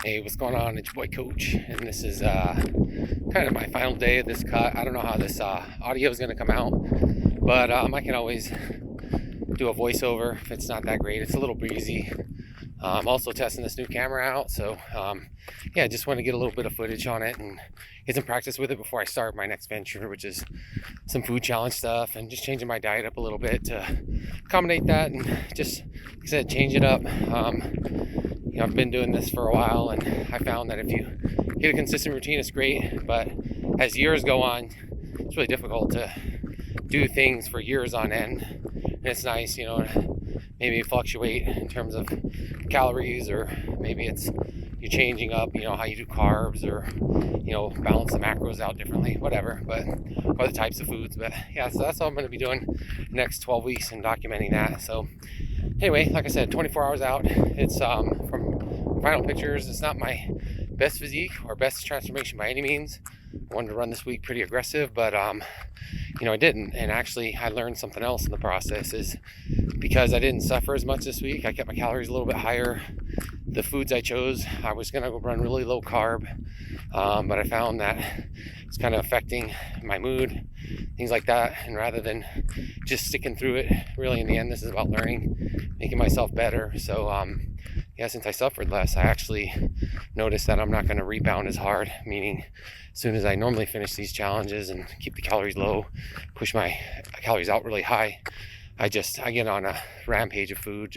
Hey, what's going on? It's your boy Coach, and this is kind of my final day of this cut. I don't know how this audio is going to come out, but I can always do a voiceover if it's not that great. It's a little breezy. I'm also testing this new camera out, so yeah, just want to get a little bit of footage on it and get some practice with it before I start my next venture, which is some food challenge stuff and just changing my diet up a little bit to accommodate that and just, like I said, change it up. I've been doing this for a while, and I found that if you get a consistent routine, it's great, but as years go on, it's really difficult to do things for years on end. And it's nice, maybe fluctuate in terms of calories, or maybe it's you're changing up, how you do carbs, or balance the macros out differently, whatever, or the types of foods. But yeah, so that's all I'm going to be doing the next 12 weeks and documenting that. So anyway, like I said, 24 hours out. It's from final pictures. It's not my best physique or best transformation by any means. I wanted to run this week pretty aggressive, but I didn't. And actually, I learned something else in the process. Is because I didn't suffer as much this week. I kept my calories a little bit higher. The foods I chose, I was going to run really low carb, but I found that it's kind of affecting my mood, things like that. And rather than just sticking through it, really in the end, this is about learning, making myself better. So since I suffered less, I actually noticed that I'm not going to rebound as hard, meaning as soon as I normally finish these challenges and keep the calories low, push my calories out really high, I get on a rampage of food.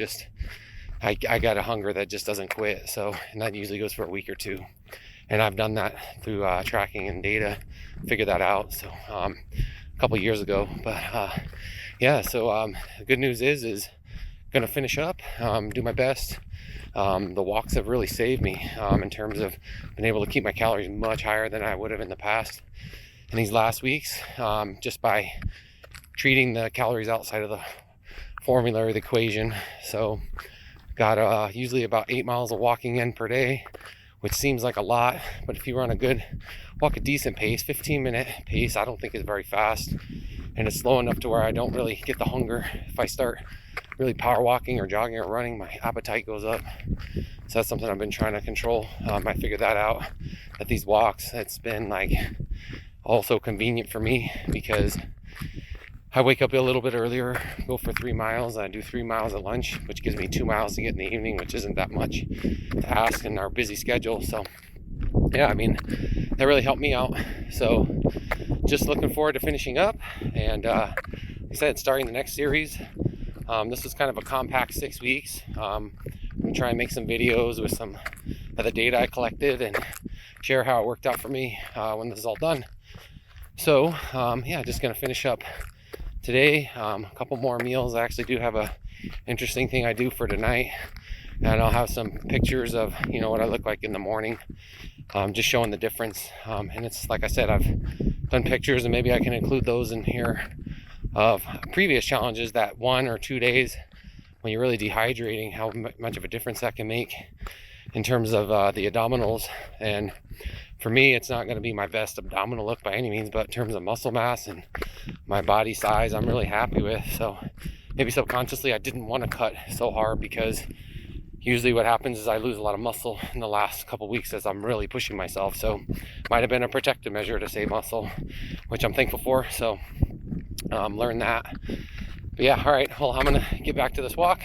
I got a hunger that just doesn't quit. So, and that usually goes for a week or two. And I've done that through tracking and data, figured that out. So a couple years ago, but the good news is gonna finish up, do my best. The walks have really saved me in terms of being able to keep my calories much higher than I would have in the past in these last weeks, just by treating the calories outside of the formula or the equation. So got usually about 8 miles of walking in per day, which seems like a lot, but if you run a decent pace, 15-minute pace, I don't think is very fast, and it's slow enough to where I don't really get the hunger. If I start really power walking or jogging or running, my appetite goes up. So that's something I've been trying to control. I figured that out at these walks. It's been also convenient for me because I wake up a little bit earlier, go for 3 miles, and I do 3 miles at lunch, which gives me 2 miles to get in the evening, which isn't that much to ask in our busy schedule. So yeah, that really helped me out. So just looking forward to finishing up, and like I said, starting the next series. This was kind of a compact 6 weeks. I'm going to try and make some videos with some of the data I collected and share how it worked out for me when this is all done. So just going to finish up today. A couple more meals. I actually do have a interesting thing I do for tonight, and I'll have some pictures of what I look like in the morning, just showing the difference. And it's like I said, I've done pictures, and maybe I can include those in here of previous challenges, that 1 or 2 days when you're really dehydrating, how much of a difference that can make in terms of the abdominals. And for me, it's not going to be my best abdominal look by any means, but in terms of muscle mass and my body size, I'm really happy with. So maybe subconsciously I didn't want to cut so hard, because usually what happens is I lose a lot of muscle in the last couple weeks as I'm really pushing myself. So might have been a protective measure to save muscle, which I'm thankful for. So learn that. But yeah, all right, well, I'm gonna get back to this walk,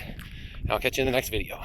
and I'll catch you in the next video.